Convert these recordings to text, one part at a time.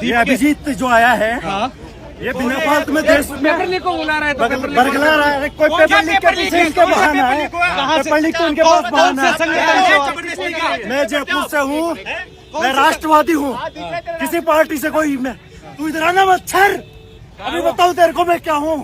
ये अभिजीत जो आया है ये बिना फालतू में देश पेपर लीक को बुला रहा है, तो बरगला रहा है। कोई पेपर लीक के पीछे इसके बहाना है, पेपर लीक तो इनके पास बहाना है। मैं जयपुर से हूँ, मैं राष्ट्रवादी हूँ, किसी पार्टी से कोई मैं तू इधर आना मच्छर, अभी बताओ तेरे को मैं क्या हूँ।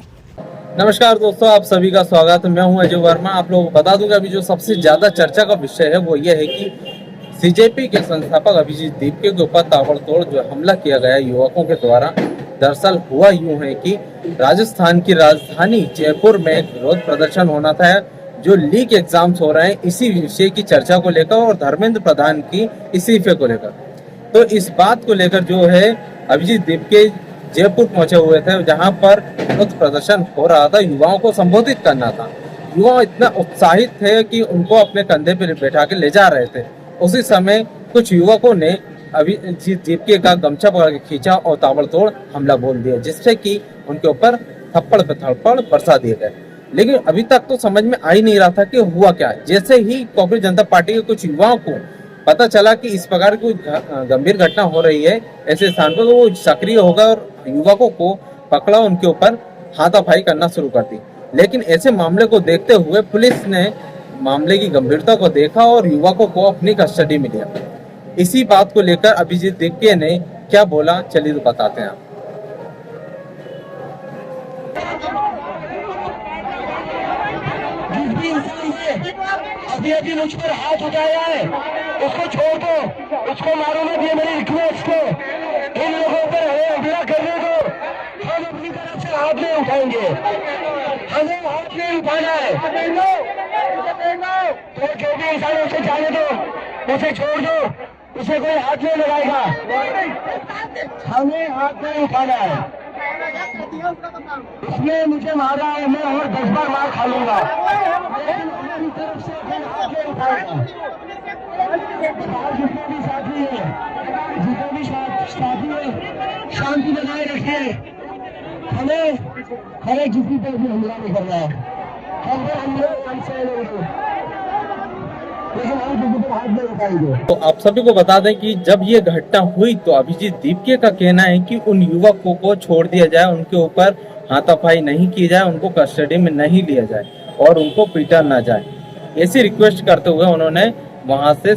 नमस्कार दोस्तों, आप सभी का स्वागत है। मैं हूं अजय वर्मा। आप लोगों को बता दूंगा अभी जो सबसे ज्यादा चर्चा का विषय है वो ये है कि सीजेपी के संस्थापक अभिजीत दीपके के ऊपर ताबड़तोड़ जो हमला किया गया युवकों के द्वारा। दरअसल हुआ यूं है कि राजस्थान की राजधानी जयपुर में एक विरोध प्रदर्शन होना था, जो लीक एग्जाम्स हो रहे हैं इसी विषय की चर्चा को लेकर और धर्मेंद्र प्रधान की इस्तीफे को लेकर। तो इस बात को लेकर जो है अभिजीत दीपके जयपुर पहुंचे हुए थे, जहां पर विरोध प्रदर्शन हो रहा था, युवाओं को संबोधित करना था। युवा इतना उत्साहित थे कि उनको अपने कंधे पर बैठा के ले जा रहे थे। उसी समय कुछ युवकों ने अभिजीत दीपके का गमछा पकड़ के खींचा और ताबड़तोड़ हमला बोल दिया, जिससे कि उनके ऊपर थप्पड़ पे थप्पड़ बरसा दिए गए। लेकिन अभी तक तो समझ में आ ही नहीं रहा था कि हुआ क्या। जैसे ही कांग्रेस जनता पार्टी के कुछ युवाओं को पता चला कि इस प्रकार की गंभीर घटना हो रही है ऐसे स्थान पर, वो सक्रिय होगा और युवकों को पकड़ा, उनके ऊपर हाथापाई करना शुरू कर दी। लेकिन ऐसे मामले को देखते हुए पुलिस ने मामले की गंभीरता को देखा और युवकों को अपनी कस्टडी में लिया। इसी बात को लेकर अभिजीत दीपके ने क्या बोला, चलिए तो बताते हैं। अभी मुझ पर हाथ उठाया है उसको छोड़ दो, उसको मारो मत, ये मेरी रिक्वेस्ट है। इन लोगों पर हमला करने दो, हम अपनी तरफ से हाथ नहीं उठाएंगे, हमें हाथ नहीं उठाना है। तो जो भी इंसान उसे जाने दो, उसे छोड़ दो, उसे कोई हाथ नहीं लगाएगा, हमें हाथ नहीं उठाना है। इसने मुझे मारा है, मैं और 10 बार मार खा लूंगा, लेकिन अपनी तरफ से कोई हाथ नहीं उठाएगा। जितने भी साथी है, जितने भी साथी है, शांति बनाए रखिए। हमें किसी पर भी हमला नहीं करना है, हमसे लेकिन हम किसी पर हाथ नहीं उठाएंगे। तो आप सभी को बता दें कि जब ये घटना हुई तो अभिजीत दीपके का कहना है कि उन युवकों को छोड़ दिया जाए, उनके ऊपर हाथापाई नहीं की जाए, उनको कस्टडी में नहीं लिया जाए और उनको पीटा ना जाए। ऐसी रिक्वेस्ट करते हुए उन्होंने वहां से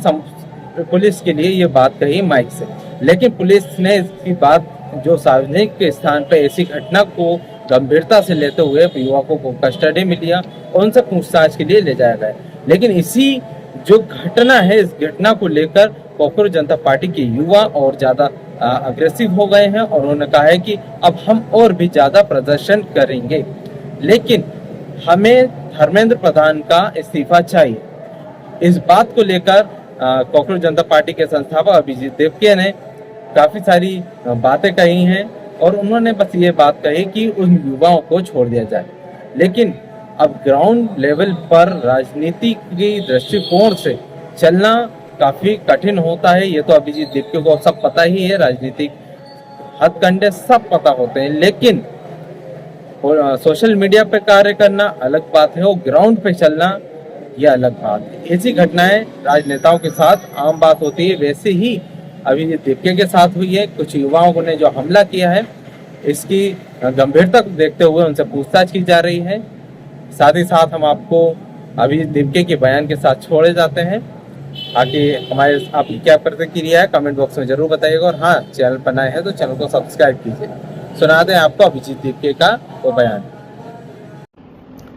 पुलिस के लिए ये बात कही माइक से। लेकिन पुलिस ने इसकी बात जो सार्वजनिक के स्थान पर ऐसी घटना को गंभीरता से लेते हुए युवकों को कस्टडी में लिया और उनसे पूछताछ के लिए ले जाया गया। लेकिन इसी जो घटना है, इस घटना को लेकर कांग्रेस जनता पार्टी के युवा और ज्यादा अग्रेसिव हो गए हैं और उन्होंने कहा है कि अब हम और भी ज्यादा प्रदर्शन करेंगे, लेकिन हमें धर्मेंद्र प्रधान का इस्तीफा चाहिए। इस बात को लेकर कांग्रेस जनता पार्टी के संस्थापक अभिजीत दीपके ने काफी सारी बातें कही हैं और उन्होंने बस ये बात कही कि उन युवाओं को छोड़ दिया जाए। लेकिन अब ग्राउंड लेवल पर राजनीति की दृष्टिकोण से चलना काफी कठिन होता है। ये तो अभिजीत दीपके को सब पता ही है, राजनीतिक हथकंडे सब पता होते हैं, लेकिन सोशल मीडिया पे कार्य करना अलग बात है और ग्राउंड पे चलना ये अलग बात है। ऐसी घटनाएं राजनेताओं के साथ आम बात होती है, वैसे ही अभिजीत दीपके के साथ हुई है। कुछ युवाओं ने जो हमला किया है इसकी गंभीरता को देखते हुए उनसे पूछताछ की जा रही है। साथ ही साथ हम आपको अभिजीत दीपके के बयान के साथ छोड़े जाते हैं। आगे हमारे आपकी क्या प्रतिक्रिया है कमेंट बॉक्स में जरूर बताइएगा और हाँ, चैनल पर नए हैं तो चैनल को सब्सक्राइब कीजिए। सुनाते हैं आपको अभिजीत दीपके का वो बयान।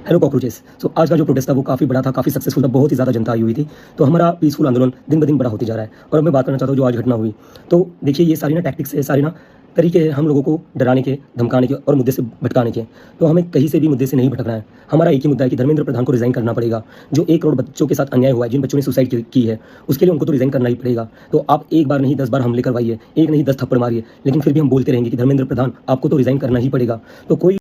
Hello cockroaches. आज का जो प्रोटेस्ट था वो काफ़ी बड़ा था, काफ़ी सक्सेसफुल था, बहुत ही ज़्यादा जनता आई हुई थी। तो हमारा पीसफुल आंदोलन दिन ब दिन बड़ा होते जा रहा है। और मैं बात करना चाहता हूँ जो आज घटना हुई, तो देखिए ये सारी ना टैक्टिक्स है, सारी ना तरीके हैं हम लोगों को डराने के, धमकाने के और मुद्दे से भटकाने के। तो हमें कहीं से भी मुद्दे से नहीं भटकना है। हमारा एक ही मुद्दा है कि धर्मेंद्र प्रधान को रिजाइन करना पड़ेगा। जो 1 करोड़ बच्चों के साथ अन्याय हुआ है, जिन बच्चों ने सुसाइड की है, उसके लिए उनको तो रिजाइन करना ही पड़ेगा। तो आप एक बार नहीं 10 बार हमले करवाइए, एक नहीं 10 थप्पड़ मारिए, लेकिन फिर भी हम बोलते रहेंगे कि धर्मेंद्र प्रधान आपको तो रिजाइन करना ही पड़ेगा। तो कोई